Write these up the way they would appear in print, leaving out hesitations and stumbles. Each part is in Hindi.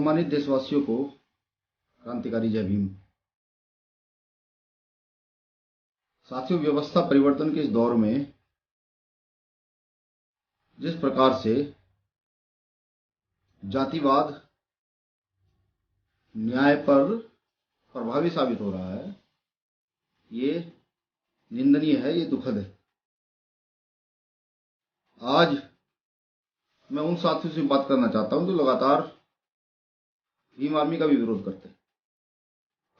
सम्मानित देशवासियों को क्रांतिकारी जय भीम। साथियों, व्यवस्था परिवर्तन के इस दौर में जिस प्रकार से जातिवाद न्याय पर प्रभावी साबित हो रहा है, ये निंदनीय है, ये दुखद है। आज मैं उन साथियों से बात करना चाहता हूं जो लगातार भीम आर्मी का भी विरोध करते हैं।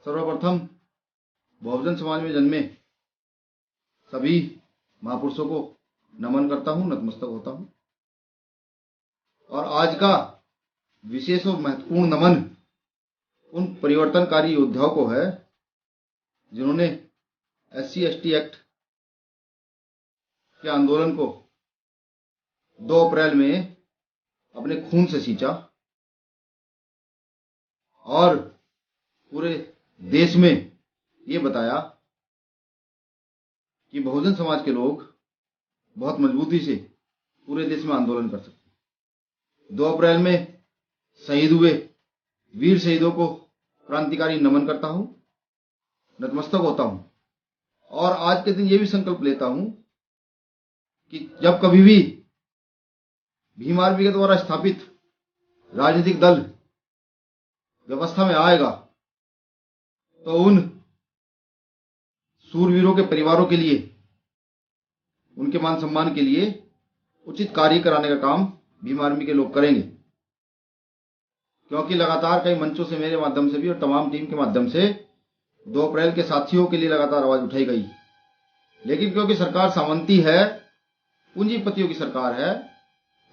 सर्वप्रथम बहुजन समाज में जन्मे सभी महापुरुषों को नमन करता हूं, नतमस्तक होता हूं। और आज का विशेष और महत्वपूर्ण नमन उन परिवर्तनकारी योद्धाओं को है जिन्होंने SC/ST एक्ट के आंदोलन को 2 अप्रैल में अपने खून से सींचा और पूरे देश में ये बताया कि बहुजन समाज के लोग बहुत मजबूती से पूरे देश में आंदोलन कर सकते हैं। 2 अप्रैल में शहीद हुए वीर शहीदों को क्रांतिकारी नमन करता हूं, नतमस्तक होता हूं। और आज के दिन ये भी संकल्प लेता हूं कि जब कभी भी भीम आर्मी के द्वारा स्थापित राजनीतिक दल व्यवस्था में आएगा तो उन सूरवीरों के परिवारों के लिए, उनके मान सम्मान के लिए उचित कार्य कराने का काम भीम आर्मी के लोग करेंगे। क्योंकि लगातार कई मंचों से, मेरे माध्यम से भी और तमाम टीम के माध्यम से 2 अप्रैल के साथियों के लिए लगातार आवाज उठाई गई, लेकिन क्योंकि सरकार सामंती है, पूंजीपतियों की सरकार है,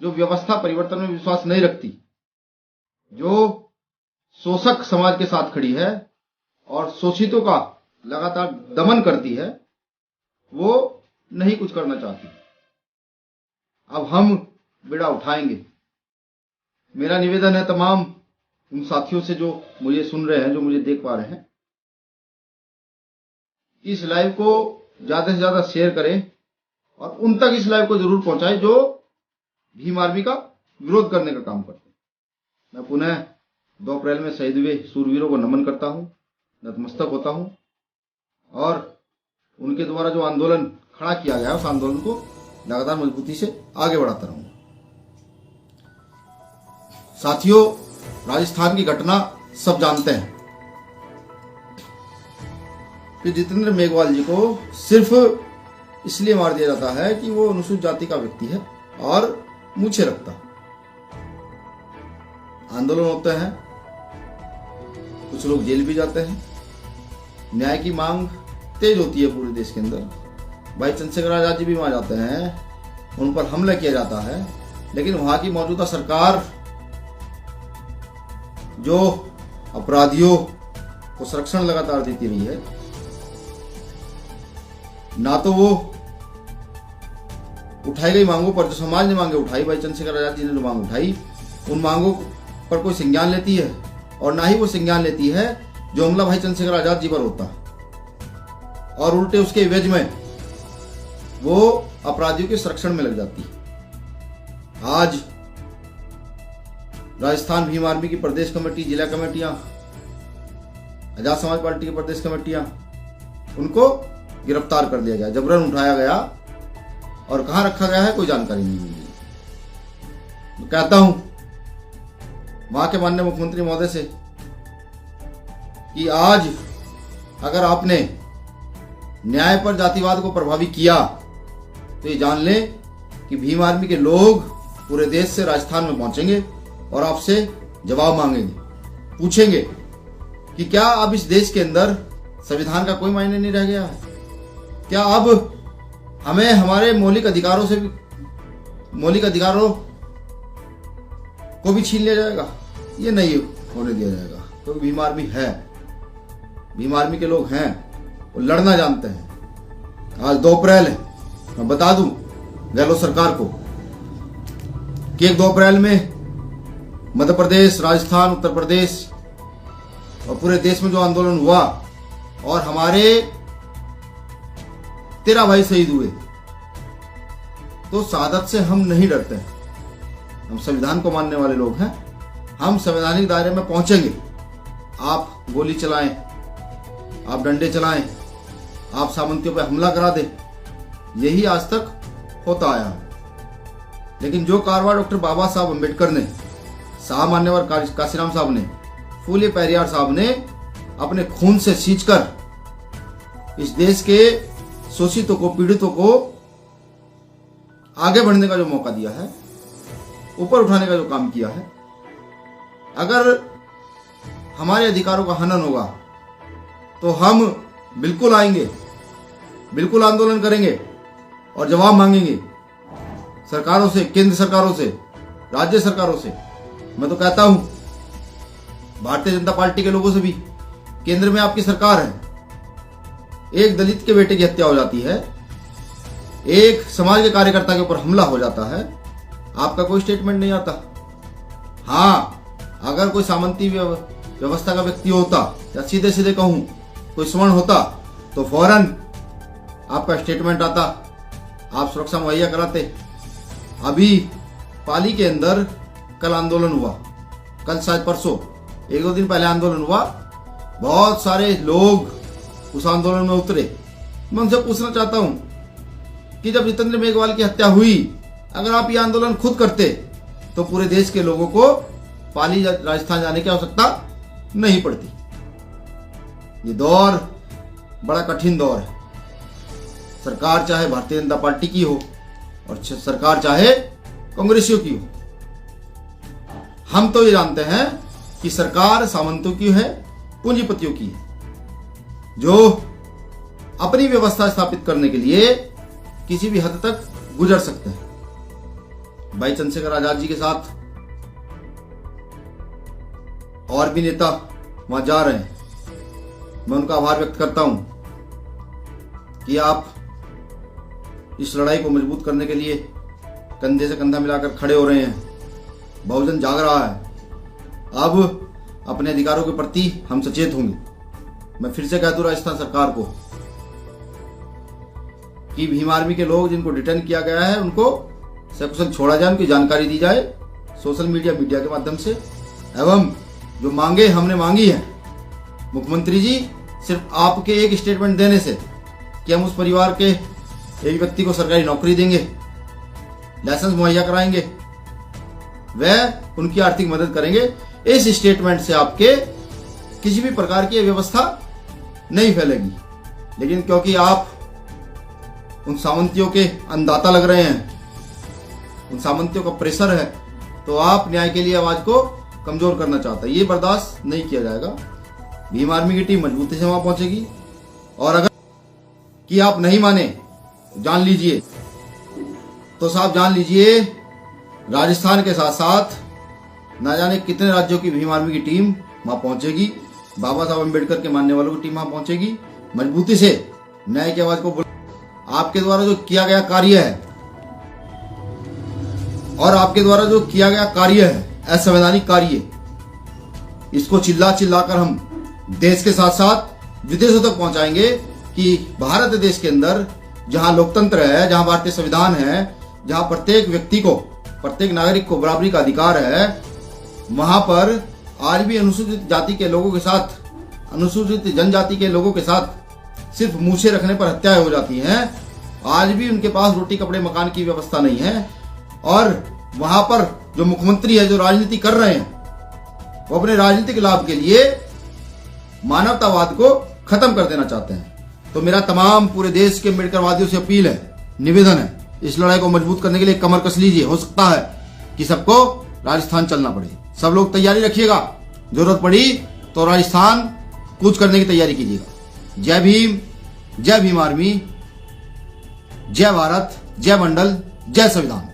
जो व्यवस्था परिवर्तन में विश्वास नहीं रखती, जो शोषक समाज के साथ खड़ी है और शोषितों का लगातार दमन करती है, वो नहीं कुछ करना चाहती। अब हम बेड़ा उठाएंगे। मेरा निवेदन है तमाम उन साथियों से जो मुझे सुन रहे हैं, जो मुझे देख पा रहे हैं, इस लाइव को ज्यादा से ज्यादा शेयर करें और उन तक इस लाइव को जरूर पहुंचाएं जो भीम आर्मी का विरोध करने का काम करते हैं। मैं पुनः 2 अप्रैल में शहीद हुए सूरवीरों को नमन करता हूं, नतमस्तक होता हूं और उनके द्वारा जो आंदोलन खड़ा किया गया है उस आंदोलन को लगातार मजबूती से आगे बढ़ाता रहूंगा। साथियों, राजस्थान की घटना सब जानते हैं कि जितेंद्र मेघवाल जी को सिर्फ इसलिए मार दिया जाता है कि वो अनुसूचित जाति का व्यक्ति है और मूछें रखता। आंदोलन होते हैं, कुछ लोग जेल भी जाते हैं, न्याय की मांग तेज होती है पूरे देश के अंदर। भाई चंद्रशेखर आजाद जी भी वहां जाते हैं, उन पर हमला किया जाता है, लेकिन वहां की मौजूदा सरकार जो अपराधियों को संरक्षण लगातार देती रही है, ना तो वो उठाई गई मांगों पर, जो समाज ने मांगे उठाई, भाई चंद्रशेखर आजाद जी ने जो मांग उठाई, उन मांगों पर कोई संज्ञान लेती है, और ना ही वो संज्ञान लेती है जो हमला भाई चंद्रशेखर आजाद जी पर होता, और उल्टे उसके एवज में वो अपराधियों के संरक्षण में लग जाती है। आज राजस्थान भीम आर्मी की प्रदेश कमेटी, जिला कमेटियां, आजाद समाज पार्टी की प्रदेश कमेटियां, उनको गिरफ्तार कर लिया गया, जबरन उठाया गया और कहां रखा गया है कोई जानकारी नहीं मिली। मैं कहता हूं वहां के माननीय मुख्यमंत्री महोदय से कि आज अगर आपने न्याय पर जातिवाद को प्रभावी किया तो ये जान लें कि भीम आर्मी के लोग पूरे देश से राजस्थान में पहुंचेंगे और आपसे जवाब मांगेंगे, पूछेंगे कि क्या अब इस देश के अंदर संविधान का कोई मायने नहीं रह गया है? क्या अब हमें हमारे मौलिक अधिकारों को भी छीन लिया जाएगा? ये नहीं होने दिया जाएगा, क्योंकि भीम आर्मी है, भीम आर्मी के लोग हैं, वो लड़ना जानते हैं। आज 2 अप्रैल है, मैं बता दूं गहलोत सरकार को कि 2 अप्रैल में मध्य प्रदेश, राजस्थान, उत्तर प्रदेश और पूरे देश में जो आंदोलन हुआ और हमारे 13 भाई शहीद हुए, तो शहादत से हम नहीं डरते हैं। हम संविधान को मानने वाले लोग हैं, हम संवैधानिक दायरे में पहुंचेंगे। आप गोली चलाएं, आप डंडे चलाएं, आप सामंतियों पर हमला करा दें, यही आज तक होता आया है। लेकिन जो कारवां डॉक्टर बाबा साहब अम्बेडकर ने, साहब मान्यवर काशीराम साहब ने, फूले पेरियार साहब ने अपने खून से सींचकर इस देश के शोषितों को, पीड़ितों को आगे बढ़ने का जो मौका दिया है, ऊपर उठाने का जो काम किया है, अगर हमारे अधिकारों का हनन होगा तो हम बिल्कुल आएंगे, बिल्कुल आंदोलन करेंगे और जवाब मांगेंगे सरकारों से, केंद्र सरकारों से, राज्य सरकारों से। मैं तो कहता हूं भारतीय जनता पार्टी के लोगों से भी, केंद्र में आपकी सरकार है, एक दलित के बेटे की हत्या हो जाती है, एक समाज के कार्यकर्ता के ऊपर हमला हो जाता है, आपका कोई स्टेटमेंट नहीं आता। हाँ, अगर कोई सामंती व्यवस्था का व्यक्ति होता, या सीधे सीधे कहूं कोई स्वर्ण होता, तो फौरन आपका स्टेटमेंट आता, आप सुरक्षा मुहैया कराते। अभी पाली के अंदर कल आंदोलन हुआ, कल शायद परसों, एक दो दिन पहले आंदोलन हुआ, बहुत सारे लोग उस आंदोलन में उतरे। मैं उनसे पूछना चाहता हूं कि जब जितेंद्र मेघवाल की हत्या हुई, अगर आप ये आंदोलन खुद करते तो पूरे देश के लोगों को पाली राजस्थान जाने की आवश्यकता नहीं पड़ती। ये दौर बड़ा कठिन दौर है। सरकार चाहे भारतीय जनता पार्टी की हो और सरकार चाहे कांग्रेसियों की हो, हम तो ये जानते हैं कि सरकार सामंतों की है, पूंजीपतियों की है, जो अपनी व्यवस्था स्थापित करने के लिए किसी भी हद तक गुजर सकते हैं। भाई चंद्रशेखर आजाद जी के साथ और भी नेता वहां जा रहे हैं। मैं उनका आभार व्यक्त करता हूं कि आप इस लड़ाई को मजबूत करने के लिए कंधे से कंधा मिलाकर खड़े हो रहे हैं। बहुजन जाग रहा है। अब अपने अधिकारों के प्रति हम सचेत होंगे। मैं फिर से कह दूं राजस्थान सरकार को कि भीम आर्मी के लोग जिनको डिटेन किया गया है उनको सकुशल छोड़ा जाए, उनकी जानकारी दी जाए सोशल मीडिया के माध्यम से। एवं जो मांगे हमने मांगी है, मुख्यमंत्री जी, सिर्फ आपके एक स्टेटमेंट देने से कि हम उस परिवार के एक व्यक्ति को सरकारी नौकरी देंगे, लाइसेंस मुहैया कराएंगे, वह उनकी आर्थिक मदद करेंगे, इस स्टेटमेंट से आपके किसी भी प्रकार की व्यवस्था नहीं फैलेगी। लेकिन क्योंकि आप उन सामंतियों के अन्नदाता लग रहे हैं, उन सामंतियों का प्रेशर है, तो आप न्याय के लिए आवाज को कमजोर करना चाहते हैं। ये बर्दाश्त नहीं किया जाएगा। भीम आर्मी की टीम मजबूती से वहां पहुंचेगी। और अगर कि आप नहीं माने, जान लीजिए, तो साहब जान लीजिए, राजस्थान के साथ साथ ना जाने कितने राज्यों की भीम आर्मी की टीम वहां पहुंचेगी। बाबा साहब अम्बेडकर के मानने वालों की टीम वहां पहुंचेगी। मजबूती से न्याय की आवाज को आपके द्वारा जो किया गया कार्य है, और आपके द्वारा जो किया गया कार्य है, असंवैधानिक कार्य, इसको चिल्ला चिल्लाकर हम देश के साथ साथ विदेशों तक पहुंचाएंगे कि भारत देश के अंदर जहां लोकतंत्र है, जहां भारतीय संविधान है, जहां प्रत्येक व्यक्ति को, प्रत्येक नागरिक को बराबरी का अधिकार है, वहां पर आज भी अनुसूचित जाति के लोगों के साथ, अनुसूचित जनजाति के लोगों के साथ सिर्फ मूछें रखने पर हत्याएं हो जाती हैं। आज भी उनके पास रोटी कपड़े मकान की व्यवस्था नहीं है। और वहां पर जो मुख्यमंत्री है, जो राजनीति कर रहे हैं, वो अपने राजनीतिक लाभ के लिए मानवतावाद को खत्म कर देना चाहते हैं। तो मेरा तमाम पूरे देश के अम्बेडकरवादियों से अपील है, निवेदन है, इस लड़ाई को मजबूत करने के लिए कमर कस लीजिए। हो सकता है कि सबको राजस्थान चलना पड़े। सब लोग तैयारी रखिएगा, जरूरत पड़ी तो राजस्थान कूच करने की तैयारी कीजिएगा। जय भीम, जय भीम आर्मी, जय भारत, जय मंडल, जय संविधान।